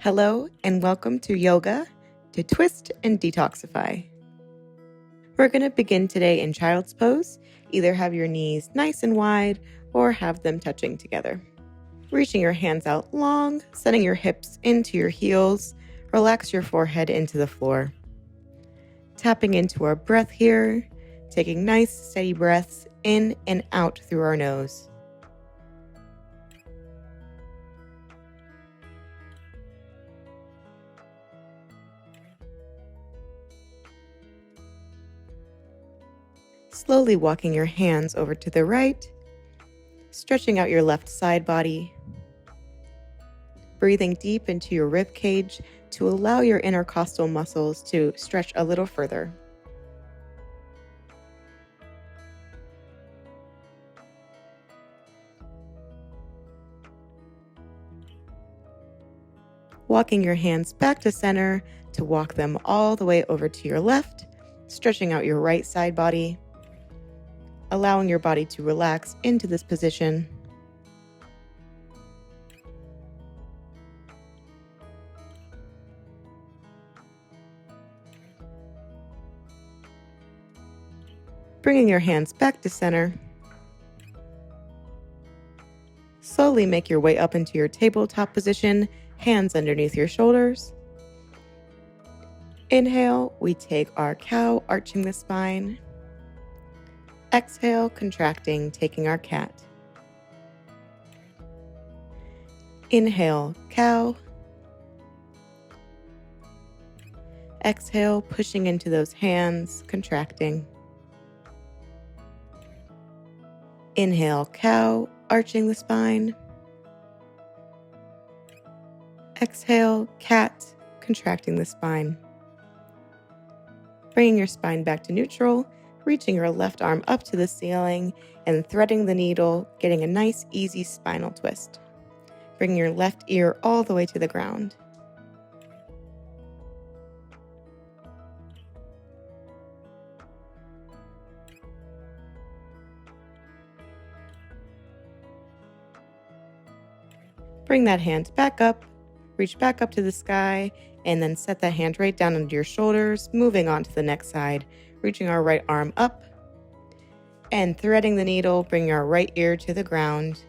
Hello and welcome to Yoga to Twist and Detoxify. We're going to begin today in Child's Pose. Either have your knees nice and wide or have them touching together. Reaching your hands out long, setting your hips into your heels, relax your forehead into the floor. Tapping into our breath here, taking nice steady breaths in and out through our nose. Slowly walking your hands over to the right, stretching out your left side body, breathing deep into your rib cage to allow your intercostal muscles to stretch a little further. Walking your hands back to center to walk them all the way over to your left, stretching out your right side body, allowing your body to relax into this position. Bringing your hands back to center. Slowly make your way up into your tabletop position, hands underneath your shoulders. Inhale, we take our cow, arching the spine. Exhale, contracting, taking our cat. Inhale, cow. Exhale, pushing into those hands, contracting. Inhale, cow, arching the spine. Exhale, cat, contracting the spine. Bringing your spine back to neutral, reaching your left arm up to the ceiling and threading the needle, getting a nice, easy spinal twist. Bringing your left ear all the way to the ground. Bring that hand back up, reach back up to the sky, and then set that hand right down under your shoulders, moving on to the next side, reaching our right arm up, and threading the needle, bringing our right ear to the ground.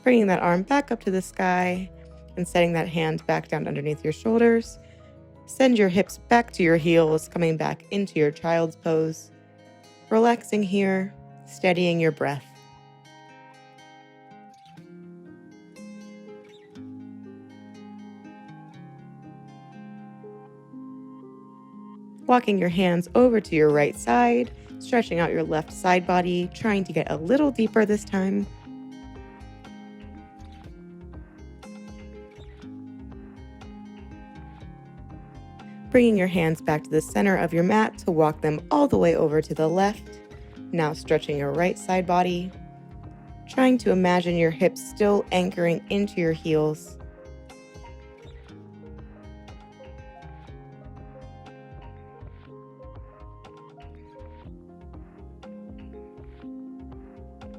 Bringing that arm back up to the sky, and setting that hand back down underneath your shoulders. Send your hips back to your heels, coming back into your child's pose. Relaxing here, steadying your breath. Walking your hands over to your right side, stretching out your left side body, trying to get a little deeper this time. Bringing your hands back to the center of your mat to walk them all the way over to the left. Now stretching your right side body, trying to imagine your hips still anchoring into your heels.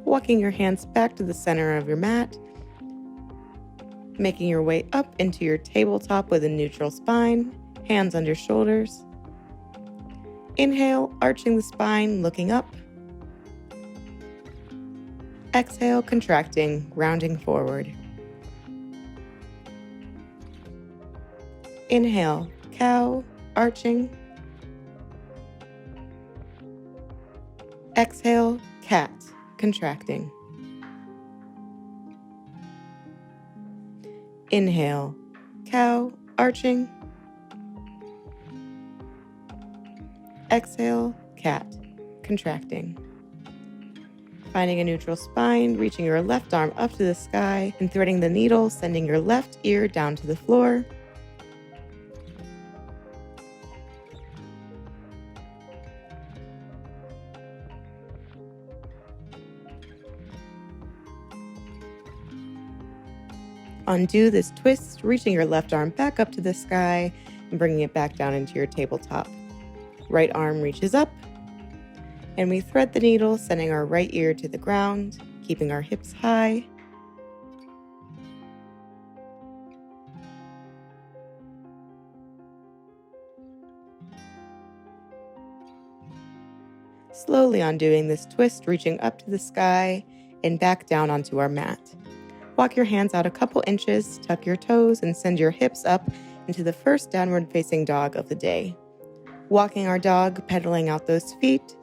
Walking your hands back to the center of your mat, making your way up into your tabletop with a neutral spine. Hands under shoulders. Inhale, arching the spine, looking up. Exhale, contracting, rounding forward. Inhale, cow, arching. Exhale, cat, contracting. Inhale, cow, arching. Exhale, cat, contracting. Finding a neutral spine, reaching your left arm up to the sky and threading the needle, sending your left ear down to the floor. Undo this twist, reaching your left arm back up to the sky and bringing it back down into your tabletop. Right arm reaches up, and we thread the needle, sending our right ear to the ground, keeping our hips high. Slowly undoing this twist, reaching up to the sky and back down onto our mat. Walk your hands out a couple inches, tuck your toes, and send your hips up into the first downward facing dog of the day. Walking our dog, pedaling out those feet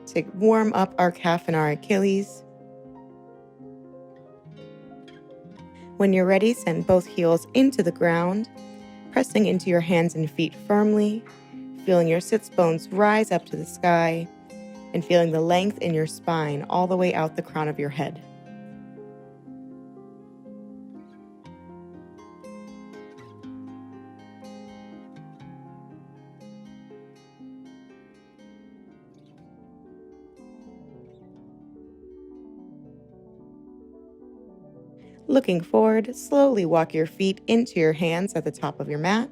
to warm up our calf and our Achilles. When you're ready, send both heels into the ground, pressing into your hands and feet firmly, feeling your sits bones rise up to the sky, and feeling the length in your spine all the way out the crown of your head. Looking forward, slowly walk your feet into your hands at the top of your mat.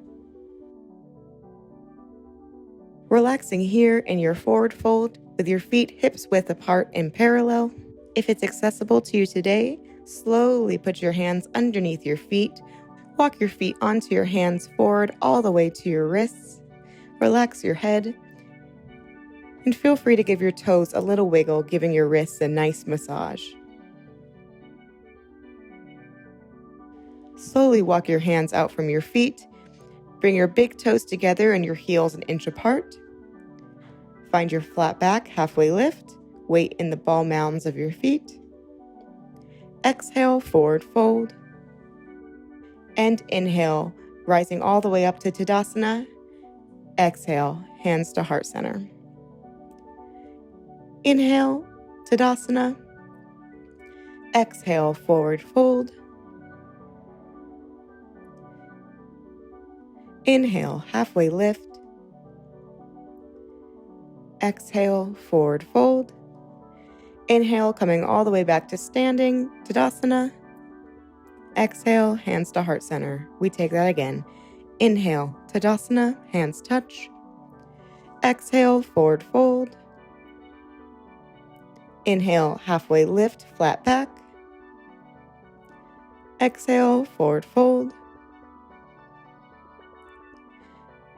Relaxing here in your forward fold with your feet hips width apart in parallel. If it's accessible to you today, slowly put your hands underneath your feet. Walk your feet onto your hands forward all the way to your wrists. Relax your head. And feel free to give your toes a little wiggle, giving your wrists a nice massage. Slowly walk your hands out from your feet. Bring your big toes together and your heels an inch apart. Find your flat back, halfway lift. Weight in the ball mounds of your feet. Exhale, forward fold. And inhale, rising all the way up to Tadasana. Exhale, hands to heart center. Inhale, Tadasana. Exhale, forward fold. Inhale, halfway lift. Exhale, forward fold. Inhale, coming all the way back to standing, Tadasana. Exhale, hands to heart center. We take that again. Inhale, Tadasana, hands touch. Exhale, forward fold. Inhale, halfway lift, flat back. Exhale, forward fold.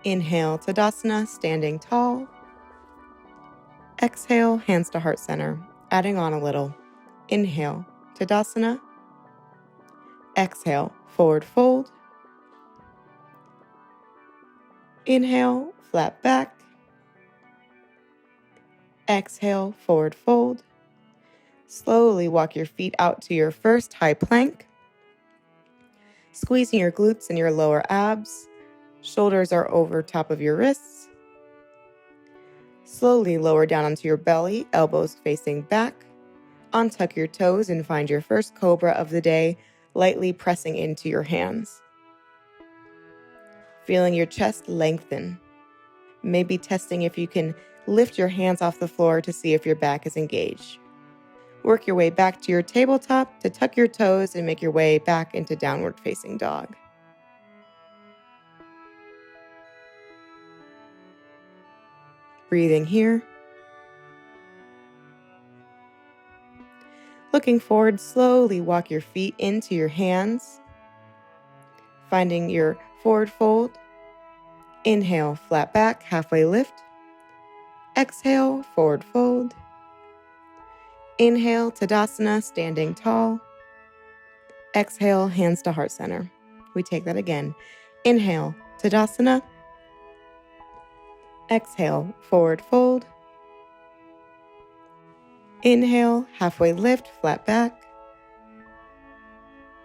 Inhale, Tadasana, standing tall. Exhale, hands to heart center, adding on a little. Inhale, Tadasana. Exhale, forward fold. Inhale, flat back. Exhale, forward fold. Slowly walk your feet out to your first high plank. Squeezing your glutes and your lower abs. Shoulders are over top of your wrists. Slowly lower down onto your belly, elbows facing back. Untuck your toes and find your first cobra of the day, lightly pressing into your hands. Feeling your chest lengthen. Maybe testing if you can lift your hands off the floor to see if your back is engaged. Work your way back to your tabletop to tuck your toes and make your way back into downward facing dog. Breathing here. Looking forward, slowly walk your feet into your hands. Finding your forward fold. Inhale, flat back, halfway lift. Exhale, forward fold. Inhale, Tadasana, standing tall. Exhale, hands to heart center. We take that again. Inhale, Tadasana. Exhale, forward fold. Inhale, halfway lift, flat back.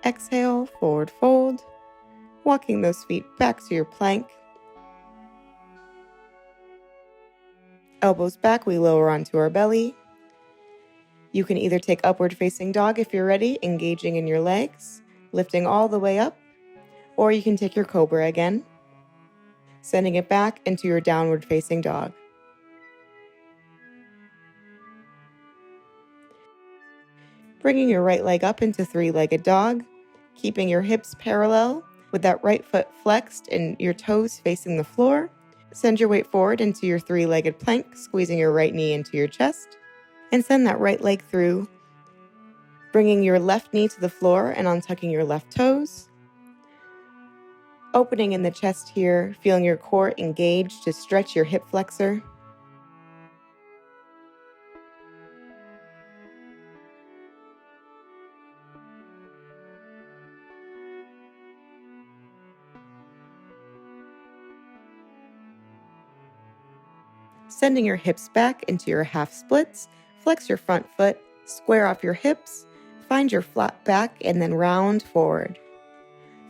Exhale, forward fold. Walking those feet back to your plank. Elbows back, we lower onto our belly. You can either take upward facing dog if you're ready, engaging in your legs, lifting all the way up, or you can take your cobra again, sending it back into your downward facing dog. Bringing your right leg up into three-legged dog, keeping your hips parallel, With that right foot flexed and your toes facing the floor, send your weight forward into your three-legged plank, squeezing your right knee into your chest, and send that right leg through, bringing your left knee to the floor and untucking your left toes. Opening in the chest here, feeling your core engage to stretch your hip flexor. Sending your hips back into your half splits, flex your front foot, square off your hips, find your flat back, and then round forward.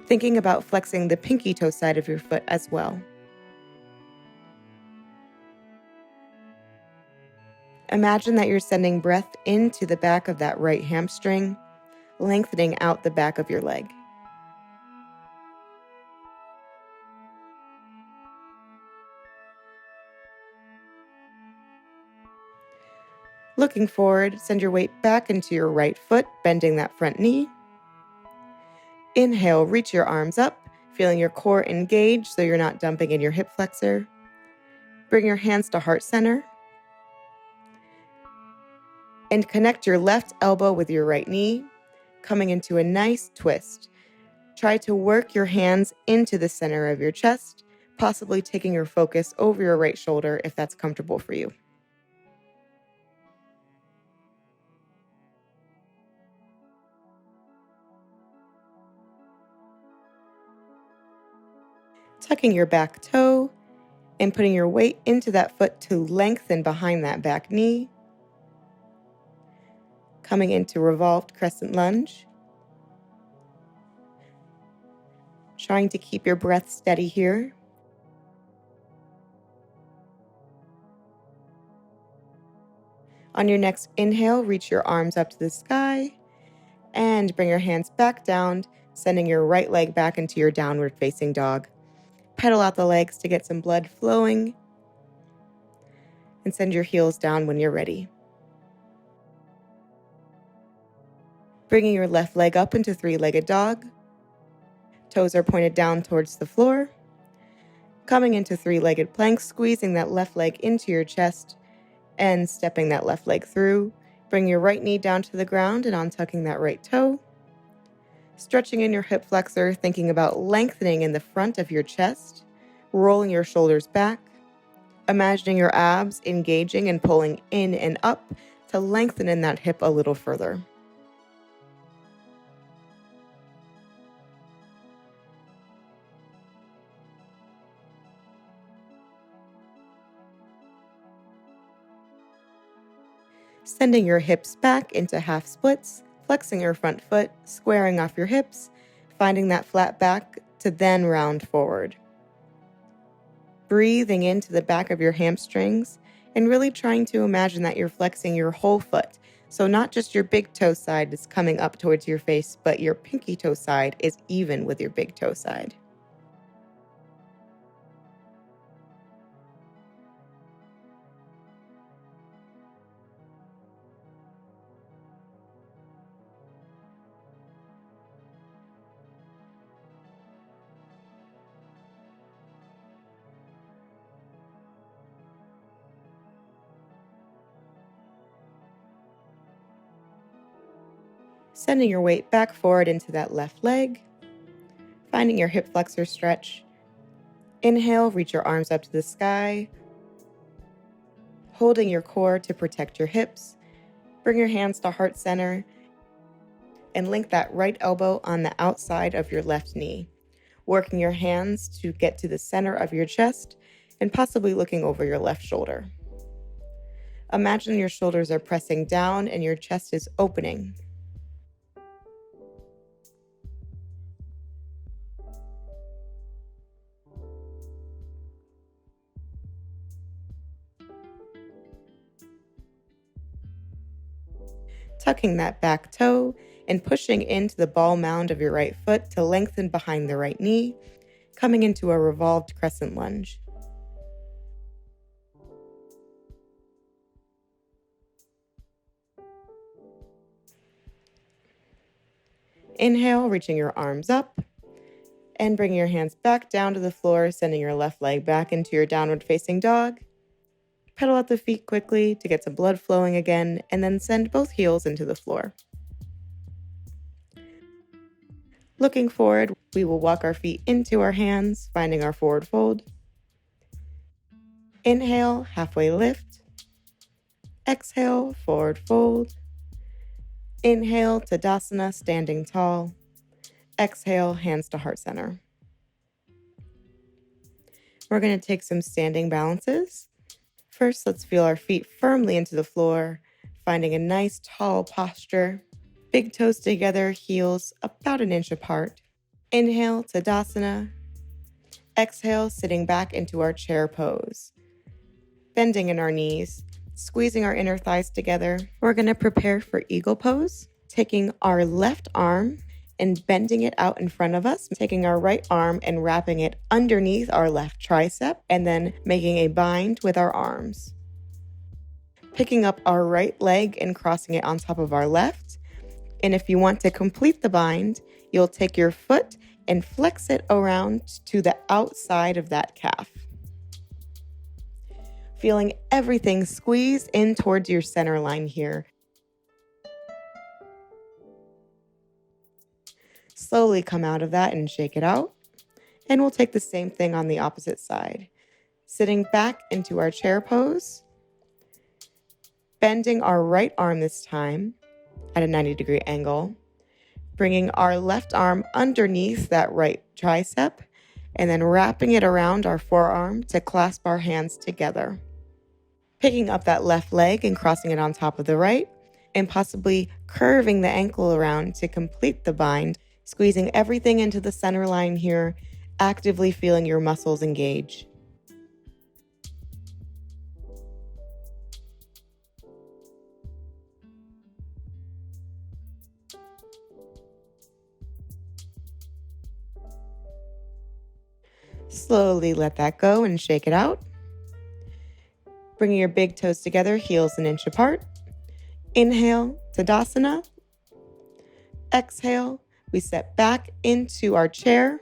Thinking about flexing the pinky toe side of your foot as well. Imagine that you're sending breath into the back of that right hamstring, lengthening out the back of your leg. Looking forward, send your weight back into your right foot, bending that front knee. Inhale, reach your arms up, feeling your core engage so you're not dumping in your hip flexor. Bring your hands to heart center. And connect your left elbow with your right knee, coming into a nice twist. Try to work your hands into the center of your chest, possibly taking your focus over your right shoulder if that's comfortable for you. Tucking your back toe and putting your weight into that foot to lengthen behind that back knee. Coming into revolved crescent lunge. Trying to keep your breath steady here. On your next inhale, reach your arms up to the sky and bring your hands back down, sending your right leg back into your downward facing dog. Pedal out the legs to get some blood flowing and send your heels down when you're ready. Bringing your left leg up into three-legged dog. Toes are pointed down towards the floor. Coming into three-legged plank, squeezing that left leg into your chest and stepping that left leg through. Bring your right knee down to the ground and untucking that right toe. Stretching in your hip flexor, thinking about lengthening in the front of your chest, rolling your shoulders back, imagining your abs engaging and pulling in and up to lengthen in that hip a little further. Sending your hips back into half splits, flexing your front foot, squaring off your hips, finding that flat back to then round forward. Breathing into the back of your hamstrings and really trying to imagine that you're flexing your whole foot. So not just your big toe side is coming up towards your face, but your pinky toe side is even with your big toe side. Sending your weight back forward into that left leg, finding your hip flexor stretch. Inhale, reach your arms up to the sky, holding your core to protect your hips. Bring your hands to heart center and link that right elbow on the outside of your left knee, working your hands to get to the center of your chest and possibly looking over your left shoulder. Imagine your shoulders are pressing down and your chest is opening. Tucking that back toe and pushing into the ball mound of your right foot to lengthen behind the right knee, coming into a revolved crescent lunge. Inhale, reaching your arms up, And bring your hands back down to the floor, sending your left leg back into your downward facing dog. Pedal out the feet quickly to get some blood flowing again, and then send both heels into the floor. Looking forward, we will walk our feet into our hands, finding our forward fold. Inhale, halfway lift. Exhale, forward fold. Inhale, Tadasana, standing tall. Exhale, hands to heart center. We're going to take some standing balances. First, let's feel our feet firmly into the floor, finding a nice tall posture. Big toes together, heels about an inch apart. Inhale, Tadasana. Exhale, sitting back into our chair pose. Bending in our knees, squeezing our inner thighs together. We're going to prepare for eagle pose, taking our left arm and bending it out in front of us, taking our right arm and wrapping it underneath our left tricep, and then making a bind with our arms. Picking up our right leg and crossing it on top of our left. And if you want to complete the bind, you'll take your foot and flex it around to the outside of that calf. Feeling everything squeeze in towards your center line here. Slowly come out of that and shake it out. And we'll take the same thing on the opposite side. Sitting back into our chair pose. Bending our right arm this time at a 90-degree angle. Bringing our left arm underneath that right tricep. And then wrapping it around our forearm to clasp our hands together. Picking up that left leg and crossing it on top of the right. And possibly curving the ankle around to complete the bind. Squeezing everything into the center line here, actively feeling your muscles engage. Slowly let that go and shake it out. Bringing your big toes together, heels an inch apart. Inhale, Tadasana. Exhale. We step back into our chair.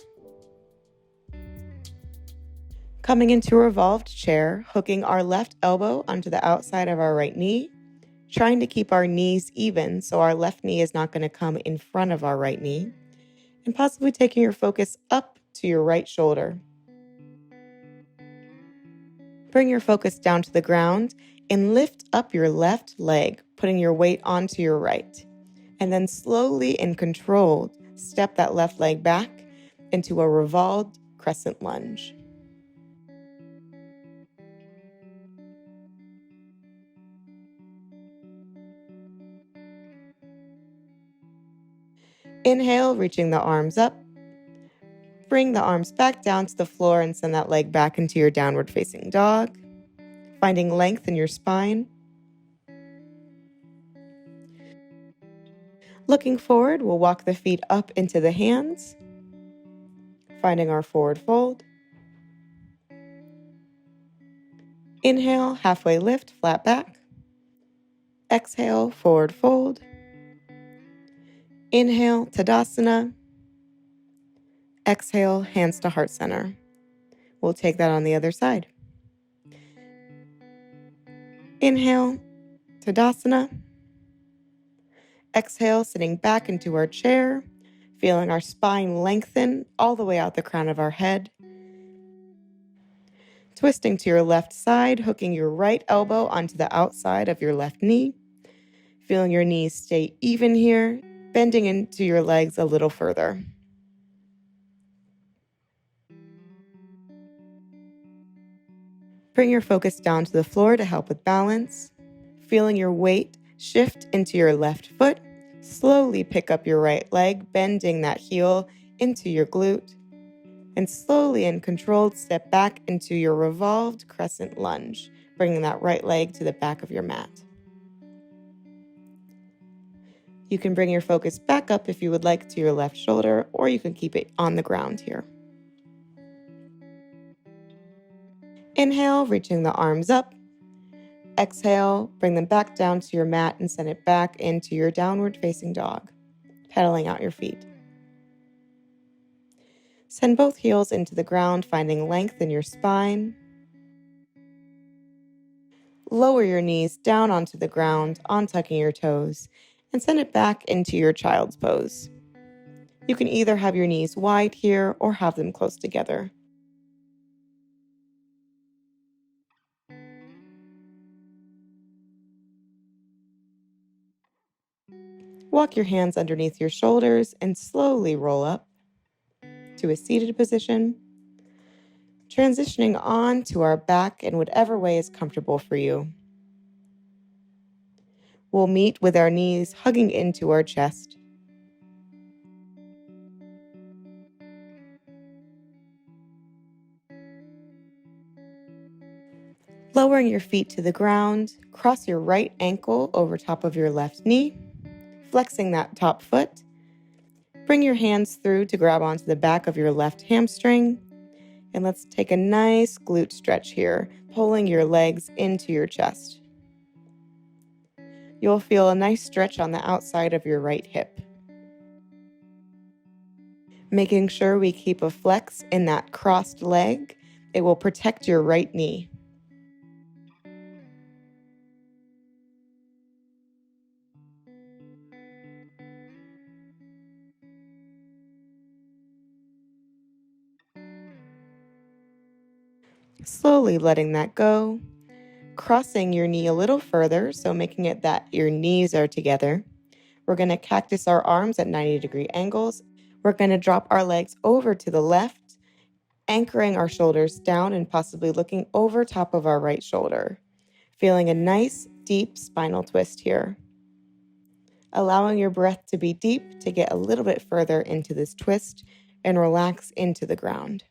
Coming into a revolved chair, hooking our left elbow onto the outside of our right knee, trying to keep our knees even so our left knee is not going to come in front of our right knee, and possibly taking your focus up to your right shoulder. Bring your focus down to the ground and lift up your left leg, putting your weight onto your right. And then slowly and controlled, step that left leg back into a revolved crescent lunge. Inhale, reaching the arms up. Bring the arms back down to the floor and send that leg back into your downward facing dog, finding length in your spine. Looking forward, we'll walk the feet up into the hands, finding our forward fold. Inhale, halfway lift, flat back. Exhale, forward fold. Inhale, Tadasana. Exhale, hands to heart center. We'll take that on the other side. Inhale, Tadasana. Exhale, sitting back into our chair, feeling our spine lengthen all the way out the crown of our head. Twisting to your left side, hooking your right elbow onto the outside of your left knee. Feeling your knees stay even here, bending into your legs a little further. Bring your focus down to the floor to help with balance. Feeling your weight shift into your left foot. Slowly pick up your right leg, bending that heel into your glute. And slowly and controlled step back into your revolved crescent lunge, bringing that right leg to the back of your mat. You can bring your focus back up if you would like to your left shoulder, or you can keep it on the ground here. Inhale, reaching the arms up. Exhale, bring them back down to your mat and send it back into your downward facing dog, pedaling out your feet. Send both heels into the ground, finding length in your spine. Lower your knees down onto the ground, untucking your toes, and send it back into your child's pose. You can either have your knees wide here or have them close together. Walk your hands underneath your shoulders and slowly roll up to a seated position, transitioning on to our back in whatever way is comfortable for you. We'll meet with our knees hugging into our chest. Lowering your feet to the ground, cross your right ankle over top of your left knee, flexing that top foot. Bring your hands through to grab onto the back of your left hamstring. And let's take a nice glute stretch here, pulling your legs into your chest. You'll feel a nice stretch on the outside of your right hip. Making sure we keep a flex in that crossed leg, it will protect your right knee. Slowly letting that go, crossing your knee a little further, so making it that your knees are together. We're going to cactus our arms at 90-degree angles. We're going to drop our legs over to the left, anchoring our shoulders down and possibly looking over top of our right shoulder. Feeling a nice, deep spinal twist here. Allowing your breath to be deep to get a little bit further into this twist and relax into the ground.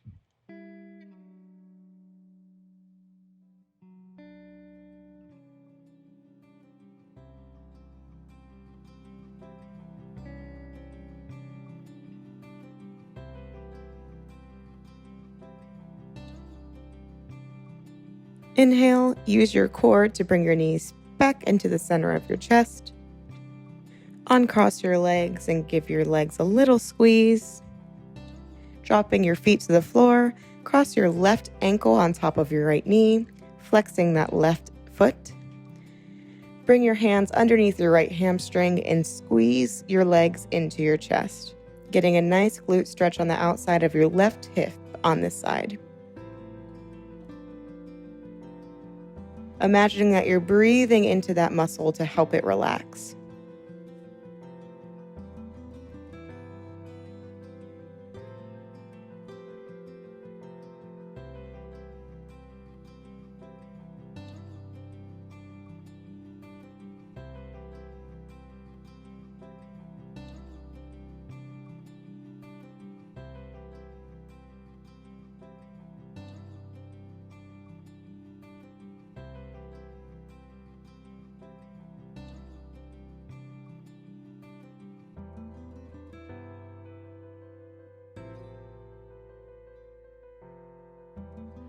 Inhale, use your core to bring your knees back into the center of your chest. Uncross your legs and give your legs a little squeeze. Dropping your feet to the floor, cross your left ankle on top of your right knee, flexing that left foot. Bring your hands underneath your right hamstring and squeeze your legs into your chest, getting a nice glute stretch on the outside of your left hip on this side. Imagining that you're breathing into that muscle to help it relax.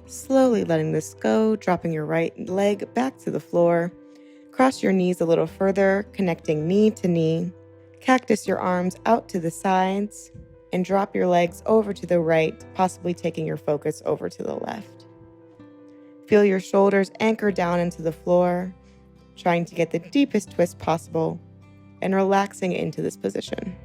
Slowly letting this go, dropping your right leg back to the floor. Cross your knees a little further, connecting knee to knee. Cactus your arms out to the sides and drop your legs over to the right, possibly taking your focus over to the left. Feel your shoulders anchor down into the floor, trying to get the deepest twist possible and relaxing into this position.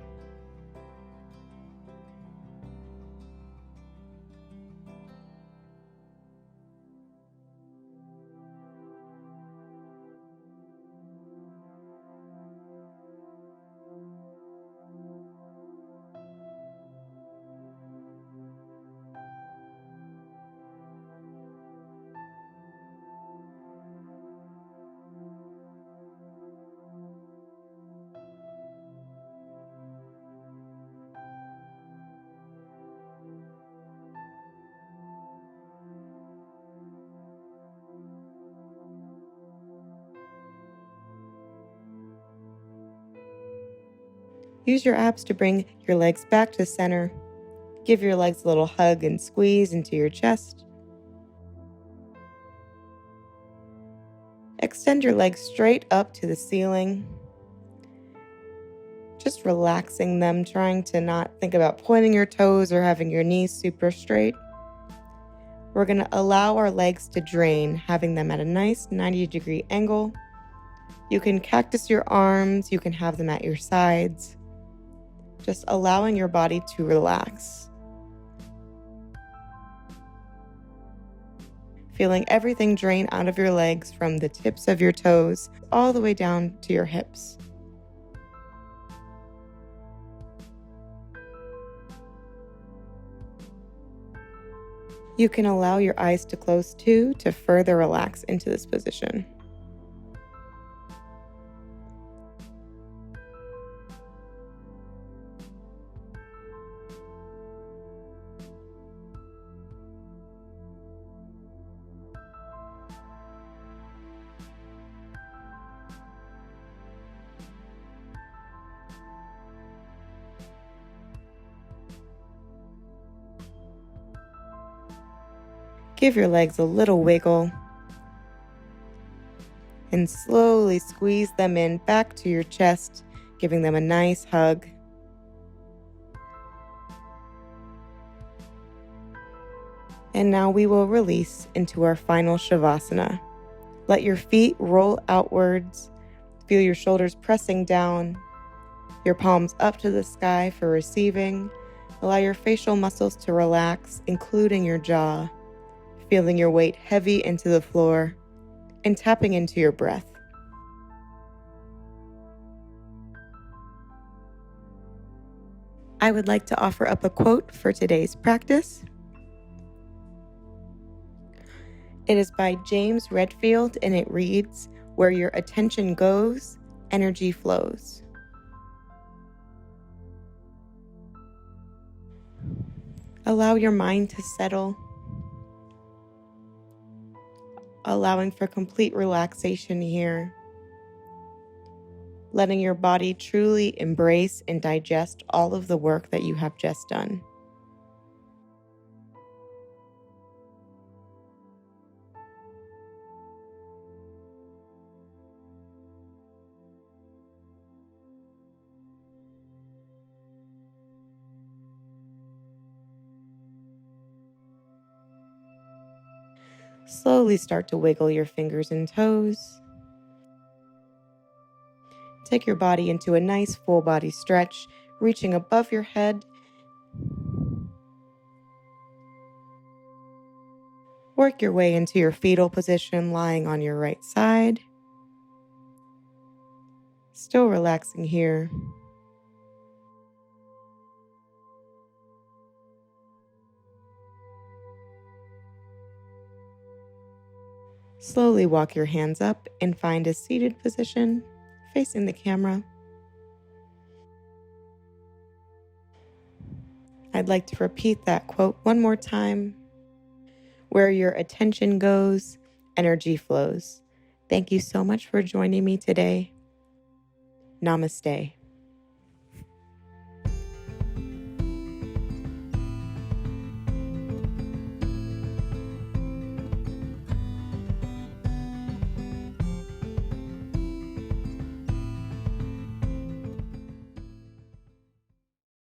Use your abs to bring your legs back to center. Give your legs a little hug and squeeze into your chest. Extend your legs straight up to the ceiling. Just just relaxing them, trying to not think about pointing your toes or having your knees super straight. We're going to allow our legs to drain, having them at a nice 90-degree angle. You can cactus your arms, you can have them at your sides, just allowing your body to relax. Feeling everything drain out of your legs from the tips of your toes all the way down to your hips. You can allow your eyes to close too to further relax into this position. Give your legs a little wiggle and slowly squeeze them in back to your chest, giving them a nice hug. And now we will release into our final Shavasana. Let your feet roll outwards. Feel your shoulders pressing down, your palms up to the sky for receiving. Allow your facial muscles to relax, including your jaw. Feeling your weight heavy into the floor and tapping into your breath. I would like to offer up a quote for today's practice. It is by James Redfield and it reads, "Where your attention goes, energy flows." Allow your mind to settle, allowing for complete relaxation here, letting your body truly embrace and digest all of the work that you have just done. Slowly start to wiggle your fingers and toes. Take your body into a nice full body stretch, reaching above your head. Work your way into your fetal position, lying on your right side. Still relaxing here. Slowly walk your hands up and find a seated position, facing the camera. I'd like to repeat that quote one more time. Where your attention goes, energy flows. Thank you so much for joining me today. Namaste.